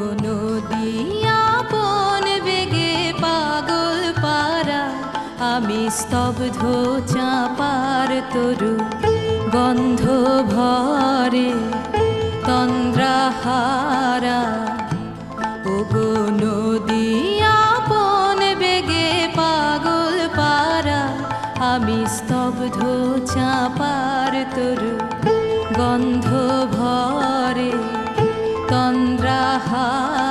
ওগো নদী আপন বেগে পাগল পারা, আমি স্তব্ধ চাপার তরু গন্ধ ভরে তন্দ্রাহারা। ওগো নদী আপন বেগে পাগল পারা, আমি স্তব্ধ চাপার তরু গন্ধ ভরে তন্দ্রাহারা।